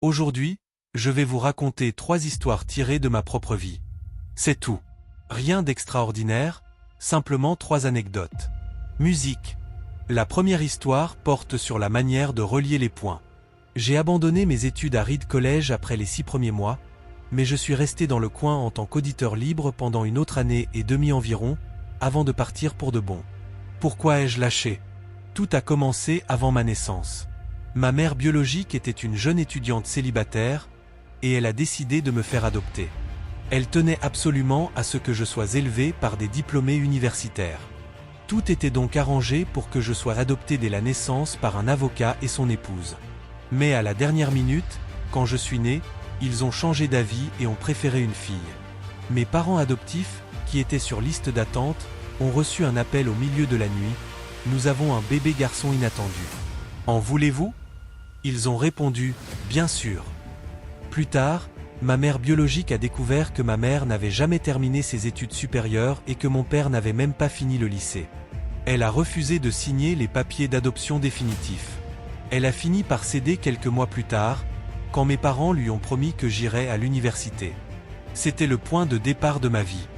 Aujourd'hui, je vais vous raconter 3 histoires tirées de ma propre vie. C'est tout. Rien d'extraordinaire, simplement 3 anecdotes. Musique. La première histoire porte sur la manière de relier les points. J'ai abandonné mes études à Reed College après les 6 premiers mois, mais je suis resté dans le coin en tant qu'auditeur libre pendant une autre année et demie environ, avant de partir pour de bon. Pourquoi ai-je lâché? Tout a commencé avant ma naissance. Ma mère biologique était une jeune étudiante célibataire, et elle a décidé de me faire adopter. Elle tenait absolument à ce que je sois élevé par des diplômés universitaires. Tout était donc arrangé pour que je sois adopté dès la naissance par un avocat et son épouse. Mais à la dernière minute, quand je suis né, ils ont changé d'avis et ont préféré une fille. Mes parents adoptifs, qui étaient sur liste d'attente, ont reçu un appel au milieu de la nuit. Nous avons un bébé garçon inattendu. En voulez-vous? Ils ont répondu, bien sûr. Plus tard, ma mère biologique a découvert que ma mère n'avait jamais terminé ses études supérieures et que mon père n'avait même pas fini le lycée. Elle a refusé de signer les papiers d'adoption définitifs. Elle a fini par céder quelques mois plus tard, quand mes parents lui ont promis que j'irais à l'université. C'était le point de départ de ma vie.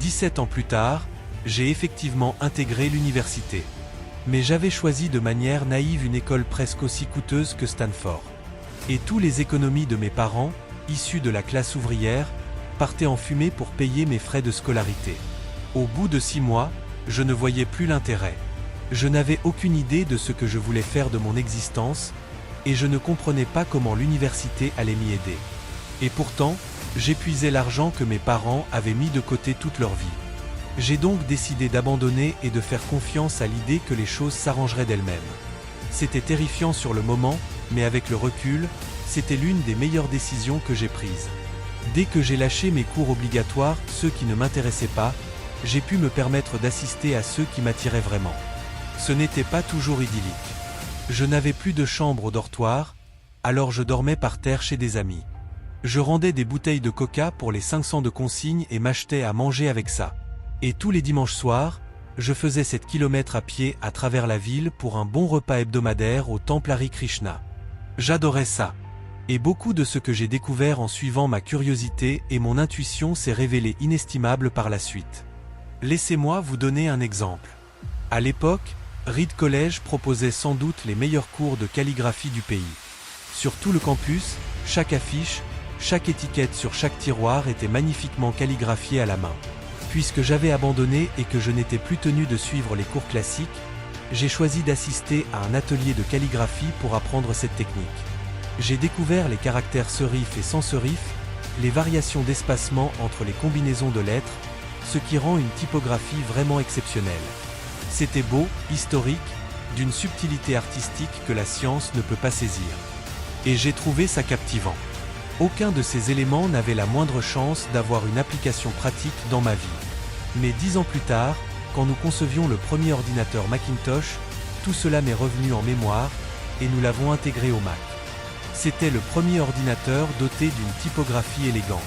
17 ans plus tard, j'ai effectivement intégré l'université. Mais j'avais choisi de manière naïve une école presque aussi coûteuse que Stanford. Et tous les économies de mes parents, issus de la classe ouvrière, partaient en fumée pour payer mes frais de scolarité. Au bout de 6 mois, je ne voyais plus l'intérêt. Je n'avais aucune idée de ce que je voulais faire de mon existence, et je ne comprenais pas comment l'université allait m'y aider. Et pourtant, j'épuisais l'argent que mes parents avaient mis de côté toute leur vie. J'ai donc décidé d'abandonner et de faire confiance à l'idée que les choses s'arrangeraient d'elles-mêmes. C'était terrifiant sur le moment, mais avec le recul, c'était l'une des meilleures décisions que j'ai prises. Dès que j'ai lâché mes cours obligatoires, ceux qui ne m'intéressaient pas, j'ai pu me permettre d'assister à ceux qui m'attiraient vraiment. Ce n'était pas toujours idyllique. Je n'avais plus de chambre au dortoir, alors je dormais par terre chez des amis. Je rendais des bouteilles de coca pour les 500 de consigne et m'achetais à manger avec ça. Et tous les dimanches soirs, je faisais 7 kilomètres à pied à travers la ville pour un bon repas hebdomadaire au temple Hare Krishna. J'adorais ça. Et beaucoup de ce que j'ai découvert en suivant ma curiosité et mon intuition s'est révélé inestimable par la suite. Laissez-moi vous donner un exemple. À l'époque, Reed College proposait sans doute les meilleurs cours de calligraphie du pays. Sur tout le campus, chaque affiche, chaque étiquette sur chaque tiroir était magnifiquement calligraphiée à la main. Puisque j'avais abandonné et que je n'étais plus tenu de suivre les cours classiques, j'ai choisi d'assister à un atelier de calligraphie pour apprendre cette technique. J'ai découvert les caractères serifs et sans serif, les variations d'espacement entre les combinaisons de lettres, ce qui rend une typographie vraiment exceptionnelle. C'était beau, historique, d'une subtilité artistique que la science ne peut pas saisir. Et j'ai trouvé ça captivant. Aucun de ces éléments n'avait la moindre chance d'avoir une application pratique dans ma vie. Mais 10 ans plus tard, quand nous concevions le premier ordinateur Macintosh, tout cela m'est revenu en mémoire, et nous l'avons intégré au Mac. C'était le premier ordinateur doté d'une typographie élégante.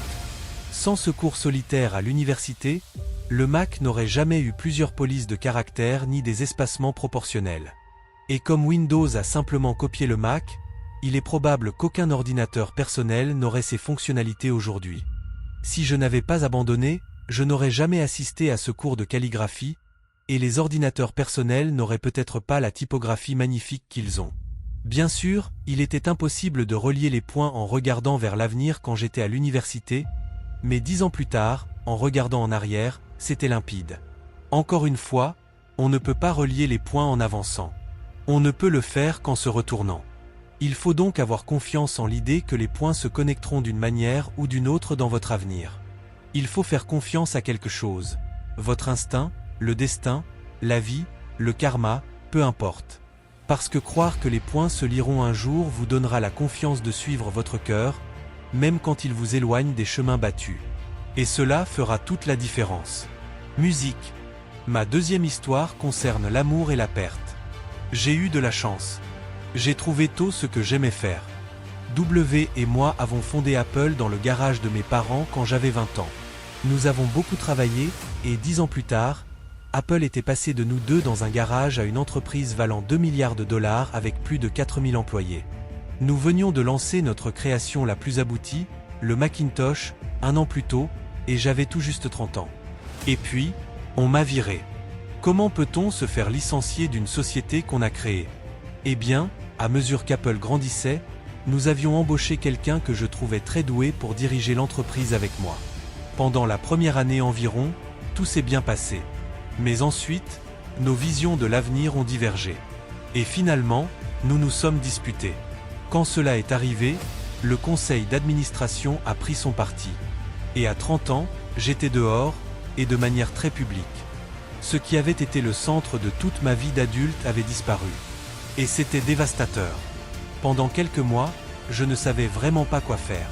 Sans ce cours solitaire à l'université, le Mac n'aurait jamais eu plusieurs polices de caractères ni des espacements proportionnels. Et comme Windows a simplement copié le Mac, il est probable qu'aucun ordinateur personnel n'aurait ces fonctionnalités aujourd'hui. Si je n'avais pas abandonné, je n'aurais jamais assisté à ce cours de calligraphie, et les ordinateurs personnels n'auraient peut-être pas la typographie magnifique qu'ils ont. Bien sûr, il était impossible de relier les points en regardant vers l'avenir quand j'étais à l'université, mais 10 ans plus tard, en regardant en arrière, c'était limpide. Encore une fois, on ne peut pas relier les points en avançant. On ne peut le faire qu'en se retournant. Il faut donc avoir confiance en l'idée que les points se connecteront d'une manière ou d'une autre dans votre avenir. Il faut faire confiance à quelque chose. Votre instinct, le destin, la vie, le karma, peu importe. Parce que croire que les points se lieront un jour vous donnera la confiance de suivre votre cœur, même quand il vous éloigne des chemins battus. Et cela fera toute la différence. Musique. Ma deuxième histoire concerne l'amour et la perte. J'ai eu de la chance. J'ai trouvé tôt ce que j'aimais faire. W et moi avons fondé Apple dans le garage de mes parents quand j'avais 20 ans. Nous avons beaucoup travaillé, et 10 ans plus tard, Apple était passé de nous deux dans un garage à une entreprise valant 2 milliards de dollars avec plus de 4000 employés. Nous venions de lancer notre création la plus aboutie, le Macintosh, 1 an plus tôt, et j'avais tout juste 30 ans. Et puis, on m'a viré. Comment peut-on se faire licencier d'une société qu'on a créée? Eh bien, à mesure qu'Apple grandissait, nous avions embauché quelqu'un que je trouvais très doué pour diriger l'entreprise avec moi. Pendant la première année environ, tout s'est bien passé. Mais ensuite, nos visions de l'avenir ont divergé. Et finalement, nous nous sommes disputés. Quand cela est arrivé, le conseil d'administration a pris son parti. Et à 30 ans, j'étais dehors, et de manière très publique. Ce qui avait été le centre de toute ma vie d'adulte avait disparu. Et c'était dévastateur. Pendant quelques mois, je ne savais vraiment pas quoi faire.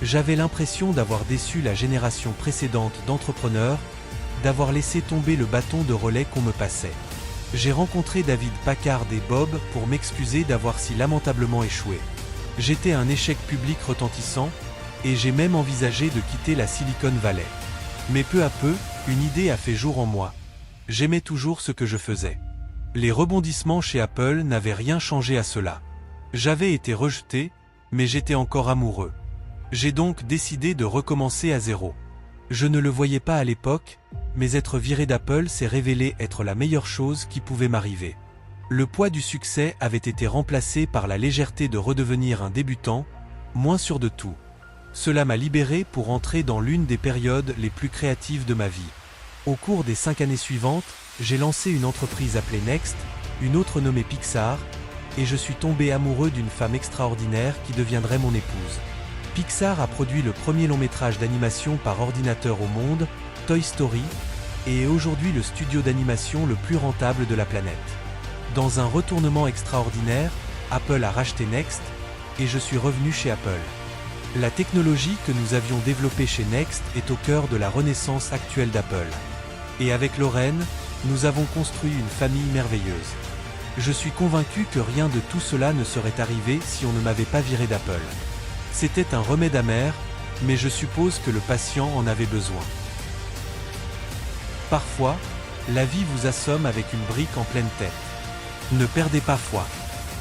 J'avais l'impression d'avoir déçu la génération précédente d'entrepreneurs, d'avoir laissé tomber le bâton de relais qu'on me passait. J'ai rencontré David Packard et Bob pour m'excuser d'avoir si lamentablement échoué. J'étais un échec public retentissant, et j'ai même envisagé de quitter la Silicon Valley. Mais peu à peu, une idée a fait jour en moi. J'aimais toujours ce que je faisais. Les rebondissements chez Apple n'avaient rien changé à cela. J'avais été rejeté, mais j'étais encore amoureux. J'ai donc décidé de recommencer à zéro. Je ne le voyais pas à l'époque, mais être viré d'Apple s'est révélé être la meilleure chose qui pouvait m'arriver. Le poids du succès avait été remplacé par la légèreté de redevenir un débutant, moins sûr de tout. Cela m'a libéré pour entrer dans l'une des périodes les plus créatives de ma vie. Au cours des 5 années suivantes, j'ai lancé une entreprise appelée Next, une autre nommée Pixar, et je suis tombé amoureux d'une femme extraordinaire qui deviendrait mon épouse. Pixar a produit le premier long métrage d'animation par ordinateur au monde, Toy Story, et est aujourd'hui le studio d'animation le plus rentable de la planète. Dans un retournement extraordinaire, Apple a racheté Next, et je suis revenu chez Apple. La technologie que nous avions développée chez Next est au cœur de la renaissance actuelle d'Apple. Et avec Lorraine, nous avons construit une famille merveilleuse. Je suis convaincu que rien de tout cela ne serait arrivé si on ne m'avait pas viré d'Apple. C'était un remède amer, mais je suppose que le patient en avait besoin. Parfois, la vie vous assomme avec une brique en pleine tête. Ne perdez pas foi.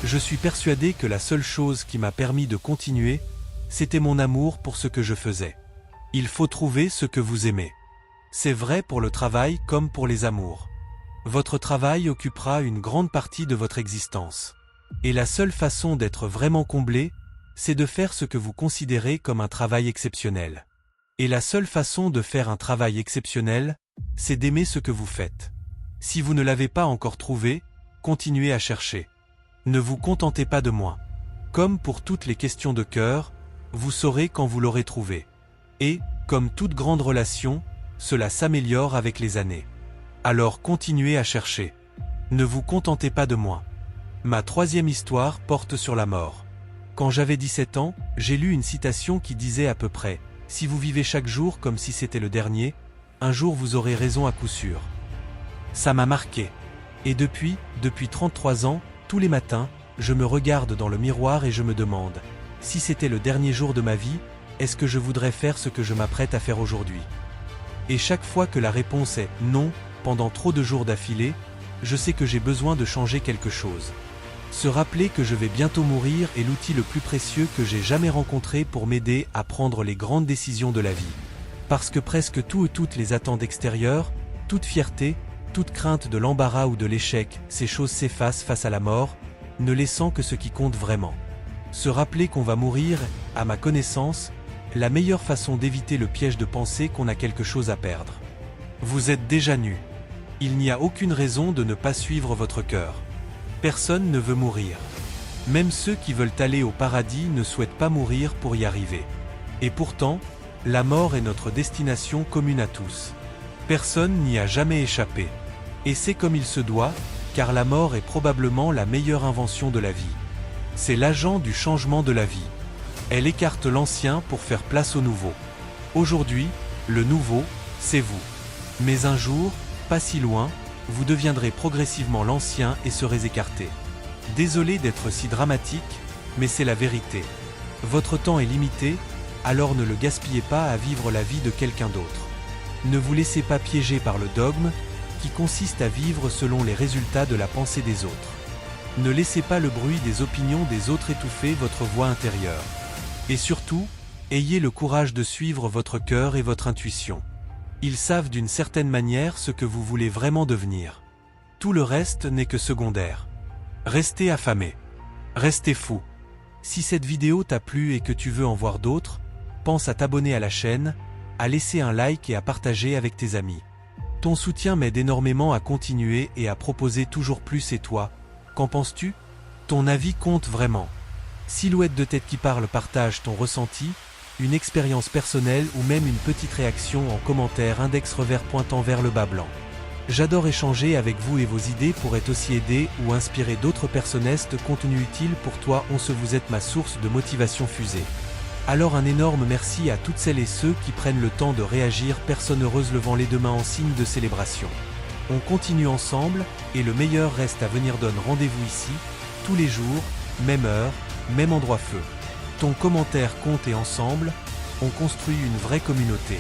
Je suis persuadé que la seule chose qui m'a permis de continuer, c'était mon amour pour ce que je faisais. Il faut trouver ce que vous aimez. C'est vrai pour le travail comme pour les amours. Votre travail occupera une grande partie de votre existence. Et la seule façon d'être vraiment comblé, c'est de faire ce que vous considérez comme un travail exceptionnel. Et la seule façon de faire un travail exceptionnel, c'est d'aimer ce que vous faites. Si vous ne l'avez pas encore trouvé, continuez à chercher. Ne vous contentez pas de moi. Comme pour toutes les questions de cœur, vous saurez quand vous l'aurez trouvé. Et, comme toute grande relation, cela s'améliore avec les années. Alors continuez à chercher. Ne vous contentez pas de moi. Ma troisième histoire porte sur la mort. Quand j'avais 17 ans, j'ai lu une citation qui disait à peu près « Si vous vivez chaque jour comme si c'était le dernier, un jour vous aurez raison à coup sûr ». Ça m'a marqué. Et depuis 33 ans, tous les matins, je me regarde dans le miroir et je me demande « Si c'était le dernier jour de ma vie, est-ce que je voudrais faire ce que je m'apprête à faire aujourd'hui ?» Et chaque fois que la réponse est « non », pendant trop de jours d'affilée, je sais que j'ai besoin de changer quelque chose. Se rappeler que je vais bientôt mourir est l'outil le plus précieux que j'ai jamais rencontré pour m'aider à prendre les grandes décisions de la vie. Parce que presque tout et toutes les attentes extérieures, toute fierté, toute crainte de l'embarras ou de l'échec, ces choses s'effacent face à la mort, ne laissant que ce qui compte vraiment. Se rappeler qu'on va mourir, à ma connaissance, la meilleure façon d'éviter le piège de penser qu'on a quelque chose à perdre. Vous êtes déjà nu. Il n'y a aucune raison de ne pas suivre votre cœur. Personne ne veut mourir. Même ceux qui veulent aller au paradis ne souhaitent pas mourir pour y arriver. Et pourtant, la mort est notre destination commune à tous. Personne n'y a jamais échappé. Et c'est comme il se doit, car la mort est probablement la meilleure invention de la vie. C'est l'agent du changement de la vie. Elle écarte l'ancien pour faire place au nouveau. Aujourd'hui, le nouveau, c'est vous. Mais un jour, pas si loin, vous deviendrez progressivement l'ancien et serez écarté. Désolé d'être si dramatique, mais c'est la vérité. Votre temps est limité, alors ne le gaspillez pas à vivre la vie de quelqu'un d'autre. Ne vous laissez pas piéger par le dogme, qui consiste à vivre selon les résultats de la pensée des autres. Ne laissez pas le bruit des opinions des autres étouffer votre voix intérieure. Et surtout, ayez le courage de suivre votre cœur et votre intuition. Ils savent d'une certaine manière ce que vous voulez vraiment devenir. Tout le reste n'est que secondaire. Restez affamé. Restez fou. Si cette vidéo t'a plu et que tu veux en voir d'autres, pense à t'abonner à la chaîne, à laisser un like et à partager avec tes amis. Ton soutien m'aide énormément à continuer et à proposer toujours plus. Et toi, qu'en penses-tu? Ton avis compte vraiment. Silhouette de tête qui parle partage ton ressenti, une expérience personnelle ou même une petite réaction en commentaire index revers pointant vers le bas blanc. J'adore échanger avec vous et vos idées pourraient aussi aider ou inspirer d'autres personnes. Contenu utile pour toi. Vous êtes ma source de motivation fusée. Alors un énorme merci à toutes celles et ceux qui prennent le temps de réagir. Personne heureuse levant les deux mains en signe de célébration. On continue ensemble, et le meilleur reste à venir. Donne rendez-vous ici, tous les jours, même heure, même endroit. Feu. Ton commentaire compte et ensemble, on construit une vraie communauté.